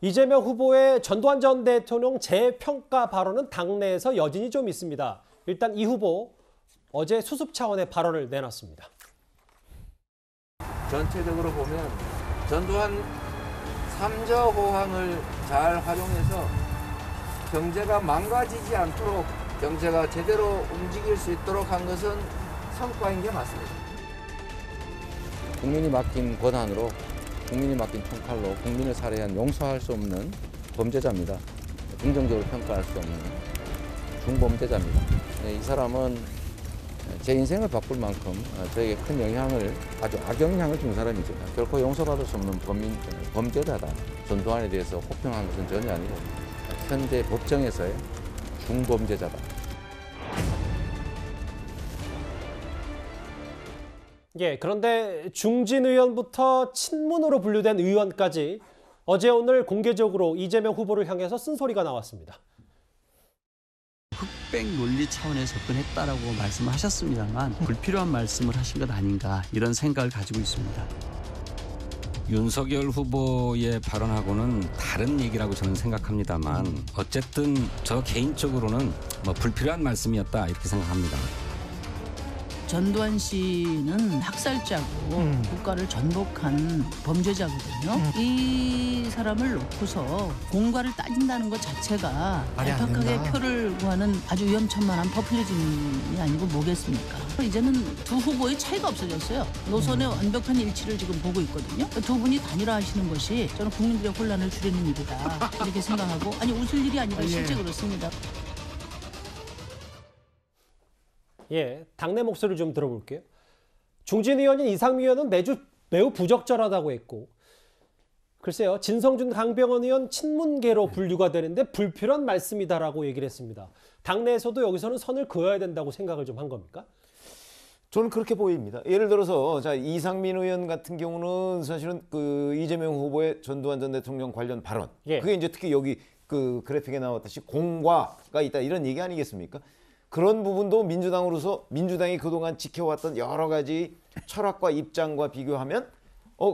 이재명 후보의 전두환 전 대통령 재평가 발언은 당내에서 여진이 좀 있습니다. 일단 이 후보 어제 수습 차원의 발언을 내놨습니다. 전체적으로 보면 전두환 3자 호황을 잘 활용해서 경제가 망가지지 않도록 경제가 제대로 움직일 수 있도록 한 것은 성과인 게 맞습니다. 국민이 맡긴 권한으로 국민이 맡긴 총칼로 국민을 살해한 용서할 수 없는 범죄자입니다. 긍정적으로 평가할 수 없는 중범죄자입니다. 이 사람은 제 인생을 바꿀 만큼 저에게 큰 영향을, 아주 악영향을 준 사람이죠. 결코 용서받을 수 없는 범죄자다. 전두환에 대해서 호평한 것은 전혀 아니고 현재 법정에서의 중범죄자다. 그런데 중진 의원부터 친문으로 분류된 의원까지 어제 오늘 공개적으로 이재명 후보를 향해서 쓴소리가 나왔습니다. 흑백 논리 차원에서 접근했다라고 말씀하셨습니다만 불필요한 말씀을 하신 것 아닌가 이런 생각을 가지고 있습니다. 윤석열 후보의 발언하고는 다른 얘기라고 저는 생각합니다만 어쨌든 저 개인적으로는 불필요한 말씀이었다 이렇게 생각합니다. 전두환 씨는 학살자고 국가를 전복한 범죄자거든요. 이 사람을 놓고서 공과를 따진다는 것 자체가 얄팍하게 표를 구하는 아주 위험천만한 포퓰리즘이 아니고 뭐겠습니까? 이제는 두 후보의 차이가 없어졌어요. 노선의 완벽한 일치를 지금 보고 있거든요. 두 분이 단일화하시는 것이 저는 국민들의 혼란을 줄이는 일이다 이렇게 생각하고, 아니 웃을 일이 아니라 실제 그렇습니다. 당내 목소리를 좀 들어볼게요. 중진 의원인 이상미 의원은 매우 부적절하다고 했고, 글쎄요, 진성준 강병원 의원 친문계로 분류가 되는데 불필요한 말씀이다라고 얘기를 했습니다. 당내에서도 여기서는 선을 그어야 된다고 생각을 좀 한 겁니까? 저는 그렇게 보입니다. 예를 들어서 이상민 의원 같은 경우는 사실은 그 이재명 후보의 전두환 전 대통령 관련 발언, 그게 이제 특히 여기 그 그래픽에 나왔듯이 공과가 있다 이런 얘기 아니겠습니까? 그런 부분도 민주당으로서 민주당이 그동안 지켜왔던 여러 가지 철학과 입장과 비교하면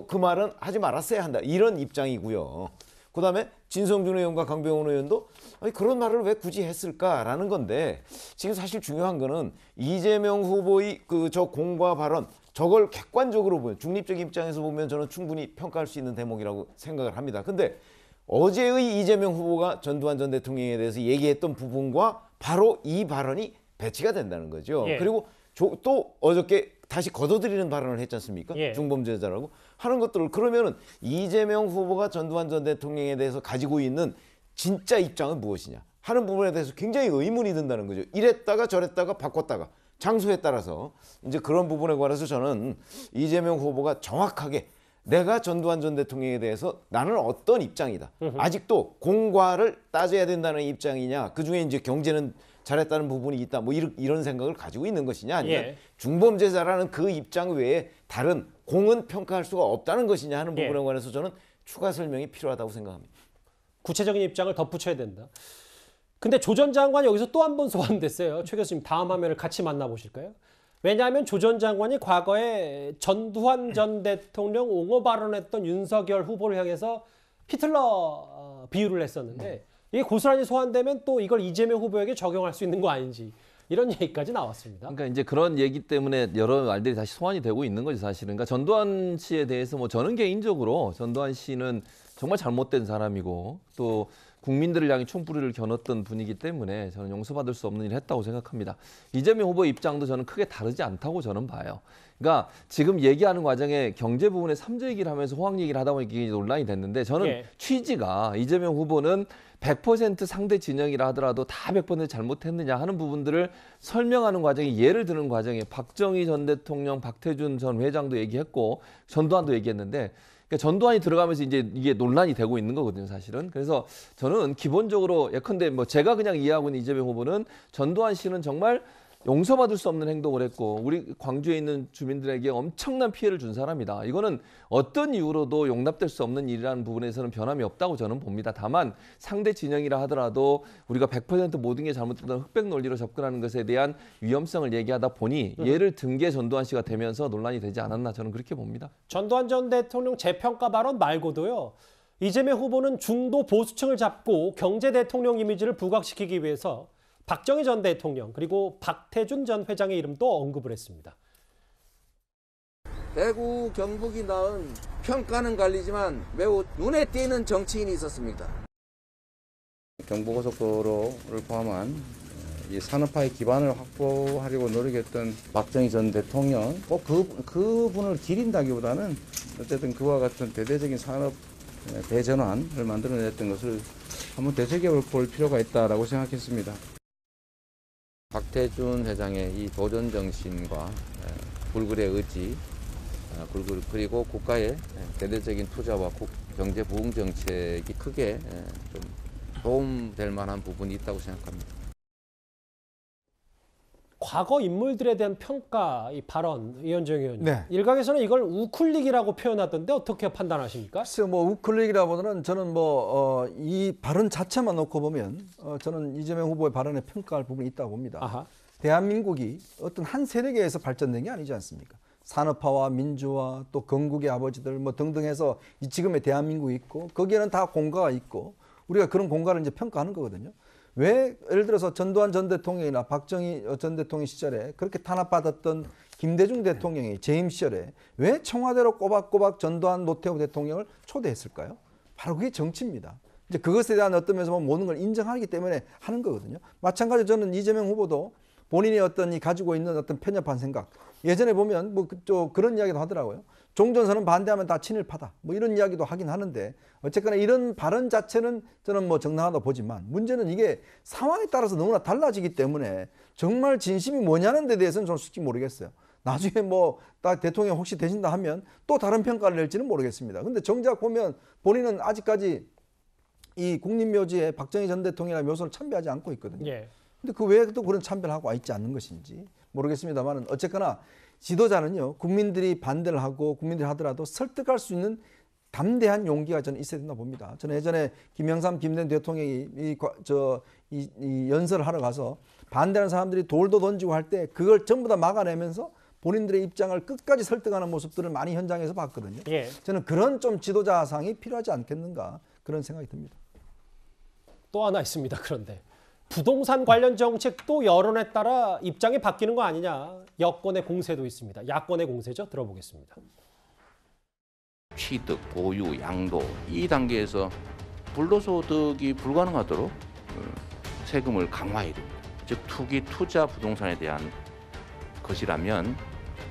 그 말은 하지 말았어야 한다 이런 입장이고요. 그다음에 진성준 의원과 강병원 의원도 그런 말을 왜 굳이 했을까라는 건데, 지금 사실 중요한 거는 이재명 후보의 저 공과 발언, 저걸 객관적으로 보면, 중립적인 입장에서 보면 저는 충분히 평가할 수 있는 대목이라고 생각을 합니다. 근데 어제의 이재명 후보가 전두환 전 대통령에 대해서 얘기했던 부분과 바로 이 발언이 배치가 된다는 거죠. 그리고 또 어저께 다시 거둬들이는 발언을 했지 않습니까? 중범죄자라고 하는 것들을, 그러면은 이재명 후보가 전두환 전 대통령에 대해서 가지고 있는 진짜 입장은 무엇이냐 하는 부분에 대해서 굉장히 의문이 든다는 거죠. 이랬다가 저랬다가 바꿨다가 장소에 따라서 이제 그런 부분에 관해서 저는 이재명 후보가 정확하게 내가 전두환 전 대통령에 대해서 나는 어떤 입장이다. 아직도 공과를 따져야 된다는 입장이냐, 그중에 이제 경제는 잘했다는 부분이 있다, 뭐 이런 생각을 가지고 있는 것이냐, 아니면 중범죄자라는 그 입장 외에 다른 공은 평가할 수가 없다는 것이냐 하는 부분에 관해서 저는 추가 설명이 필요하다고 생각합니다. 구체적인 입장을 덧붙여야 된다. 근데 조 전 장관 여기서 또 한 번 소환됐어요. 최 교수님 다음 화면을 같이 만나보실까요? 왜냐하면 조 전 장관이 과거에 전두환 전 대통령 옹호 발언했던 윤석열 후보를 향해서 히틀러 비유를 했었는데, 이게 고스란히 소환되면 또 이걸 이재명 후보에게 적용할 수 있는 거 아닌지, 이런 얘기까지 나왔습니다. 그러니까 이제 그런 얘기 때문에 여러 말들이 다시 소환이 되고 있는 거죠, 사실은. 그러니까 전두환 씨에 대해서 저는 개인적으로 전두환 씨는 정말 잘못된 사람이고 또 국민들을 향해 총부리를 겨눴던 분이기 때문에 저는 용서받을 수 없는 일을 했다고 생각합니다. 이재명 후보의 입장도 저는 크게 다르지 않다고 저는 봐요. 그러니까 지금 얘기하는 과정에 경제 부분에 3조 얘기를 하면서 호황 얘기를 하다 보니까 이게 논란이 됐는데, 저는 취지가 이재명 후보는 100% 상대 진영이라 하더라도 다 100% 잘못했느냐 하는 부분들을 설명하는 과정에, 예를 드는 과정에 박정희 전 대통령, 박태준 전 회장도 얘기했고 전두환도 얘기했는데, 그러니까 전두환이 들어가면서 이제 이게 논란이 되고 있는 거거든요, 사실은. 그래서 저는 기본적으로 예컨대 제가 그냥 이해하고 있는 이재명 후보는 전두환 씨는 정말 용서받을 수 없는 행동을 했고 우리 광주에 있는 주민들에게 엄청난 피해를 준 사람이다. 이거는 어떤 이유로도 용납될 수 없는 일이라는 부분에서는 변함이 없다고 저는 봅니다. 다만 상대 진영이라 하더라도 우리가 100% 모든 게 잘못됐던 흑백 논리로 접근하는 것에 대한 위험성을 얘기하다 보니 예를 든 게 전두환 씨가 되면서 논란이 되지 않았나, 저는 그렇게 봅니다. 전두환 전 대통령 재평가 발언 말고도요, 이재명 후보는 중도 보수층을 잡고 경제 대통령 이미지를 부각시키기 위해서 박정희 전 대통령 그리고 박태준 전 회장의 이름도 언급을 했습니다. 대구 경북이 낳은 평가는 갈리지만 매우 눈에 띄는 정치인이 있었습니다. 경부고속도로를 포함한 이 산업화의 기반을 확보하려고 노력했던 박정희 전 대통령 꼭 그분을 기린다기보다는 어쨌든 그와 같은 대대적인 산업 대전환을 만들어냈던 것을 한번 되새겨볼 필요가 있다라고 생각했습니다. 박태준 회장의 이 도전 정신과 불굴의 의지, 그리고 국가의 대대적인 투자와 경제 부흥 정책이 크게 좀 도움될 만한 부분이 있다고 생각합니다. 과거 인물들에 대한 평가, 이 발언, 이현정 의원님. 네. 일각에서는 이걸 우클릭이라고 표현하던데 어떻게 판단하십니까? 글쎄요, 우클릭이라보다는 저는 이 발언 자체만 놓고 보면 저는 이재명 후보의 발언에 평가할 부분이 있다고 봅니다. 아하. 대한민국이 어떤 한 세력에서 발전된 게 아니지 않습니까? 산업화와 민주화 또 건국의 아버지들 등등 해서 지금의 대한민국이 있고 거기에는 다 공과가 있고 우리가 그런 공과를 이제 평가하는 거거든요. 왜 예를 들어서 전두환 전 대통령이나 박정희 전 대통령 시절에 그렇게 탄압받았던 김대중 대통령이 재임 시절에 왜 청와대로 꼬박꼬박 전두환 노태우 대통령을 초대했을까요? 바로 그게 정치입니다. 이제 그것에 대한 어떤 면에서 모든 걸 인정하기 때문에 하는 거거든요. 마찬가지로 저는 이재명 후보도 본인이 가지고 있는 어떤 편협한 생각. 예전에 보면 그런 이야기도 하더라고요. 종전선언 반대하면 다 친일파다. 이런 이야기도 하긴 하는데 어쨌거나 이런 발언 자체는 저는 정당하다고 보지만 문제는 이게 상황에 따라서 너무나 달라지기 때문에 정말 진심이 뭐냐는 데 대해서는 저는 솔직히 모르겠어요. 나중에 딱 대통령 혹시 되신다 하면 또 다른 평가를 낼지는 모르겠습니다. 근데 정작 보면 본인은 아직까지 이 국립묘지에 박정희 전 대통령이라는 묘소를 참배하지 않고 있거든요. 예. 근데 그 왜 또 그런 참배를 하고 있지 않는 것인지 모르겠습니다만 어쨌거나 지도자는요 국민들이 반대를 하고 국민들이 하더라도 설득할 수 있는 담대한 용기가 저는 있어야 된다 봅니다. 저는 예전에 김영삼 김대중 대통령이 이 연설을 하러 가서 반대하는 사람들이 돌도 던지고 할 때 그걸 전부 다 막아내면서 본인들의 입장을 끝까지 설득하는 모습들을 많이 현장에서 봤거든요. 예. 저는 그런 좀 지도자상이 필요하지 않겠는가 그런 생각이 듭니다. 또 하나 있습니다. 그런데 부동산 관련 정책도 여론에 따라 입장이 바뀌는 거 아니냐. 여권의 공세도 있습니다. 야권의 공세죠. 들어보겠습니다. 취득, 보유, 양도 이 단계에서 불로소득이 불가능하도록 세금을 강화해야 됩니다. 즉 투기, 투자, 부동산에 대한 것이라면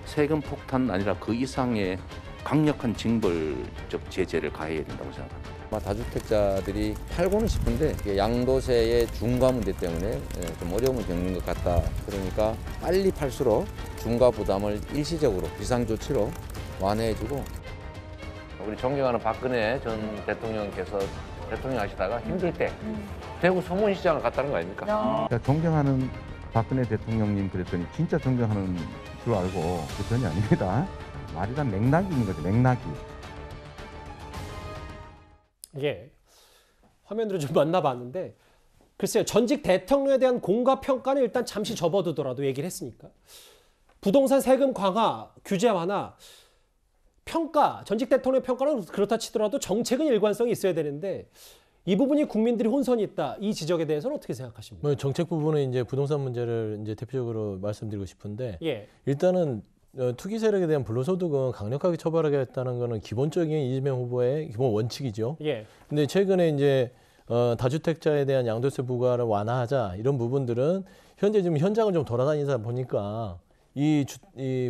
세금 폭탄 아니라 그 이상의 강력한 징벌적 제재를 가해야 된다고 생각합니다. 다주택자들이 팔고는 싶은데 양도세의 중과 문제 때문에 좀 어려움을 겪는 것 같다. 그러니까 빨리 팔수록 중과 부담을 일시적으로 비상조치로 완화해주고 우리 존경하는 박근혜 전 대통령께서 대통령 하시다가 힘들 때 대구 서문시장을 갔다는 거 아닙니까? 존경하는 박근혜 대통령님 그랬더니 진짜 존경하는 줄 알고 전혀 아닙니다. 말이란 맥락이 있는 거죠. 맥락이. 예, 화면으로 좀 만나봤는데 글쎄요. 전직 대통령에 대한 공과 평가는 일단 잠시 접어두더라도 얘기를 했으니까 부동산 세금 강화, 규제 완화, 평가, 전직 대통령 평가는 그렇다 치더라도 정책은 일관성이 있어야 되는데 이 부분이 국민들이 혼선이 있다. 이 지적에 대해서는 어떻게 생각하십니까? 정책 부분은 이제 부동산 문제를 이제 대표적으로 말씀드리고 싶은데 예. 일단은 투기 세력에 대한 불로소득은 강력하게 처벌하겠다는 것은 기본적인 이재명 후보의 기본 원칙이죠. 예. 근데 최근에 이제 다주택자에 대한 양도세 부과를 완화하자 이런 부분들은 현재 지금 현장을 좀 돌아다니다 보니까 이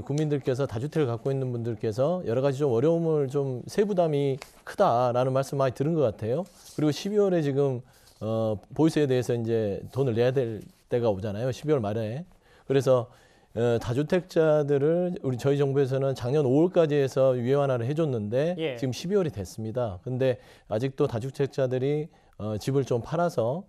국민들께서 다주택을 갖고 있는 분들께서 여러 가지 좀 어려움을 좀 세부담이 크다라는 말씀 많이 들은 것 같아요. 그리고 12월에 지금 보유세에 대해서 이제 돈을 내야 될 때가 오잖아요. 12월 말에. 그래서 다주택자들을 저희 정부에서는 작년 5월까지 해서 유예 완화를 해줬는데 예. 지금 12월이 됐습니다. 근데 아직도 다주택자들이 집을 좀 팔아서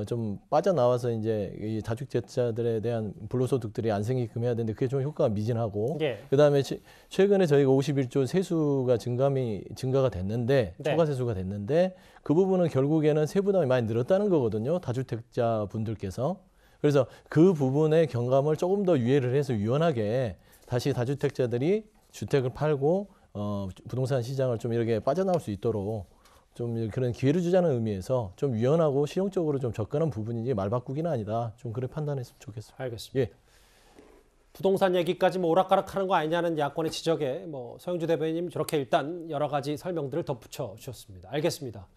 좀 빠져나와서 이제 이 다주택자들에 대한 불로소득들이 안 생기게끔 해야 되는데 그게 좀 효과가 미진하고 예. 그다음에 최근에 저희가 51조 세수가 증가가 됐는데 네. 초과 세수가 됐는데 그 부분은 결국에는 세부담이 많이 늘었다는 거거든요. 다주택자 분들께서. 그래서 그 부분의 경감을 조금 더 유예를 해서 유연하게 다시 다주택자들이 주택을 팔고 부동산 시장을 좀 이렇게 빠져나올 수 있도록 좀 그런 기회를 주자는 의미에서 좀 유연하고 실용적으로 좀 접근한 부분이지 말 바꾸기는 아니다. 좀 그렇게 판단했으면 좋겠습니다. 알겠습니다. 예. 부동산 얘기까지 뭐 오락가락하는 거 아니냐는 야권의 지적에 뭐 서영주 대변인님 저렇게 일단 여러 가지 설명들을 덧붙여 주셨습니다. 알겠습니다.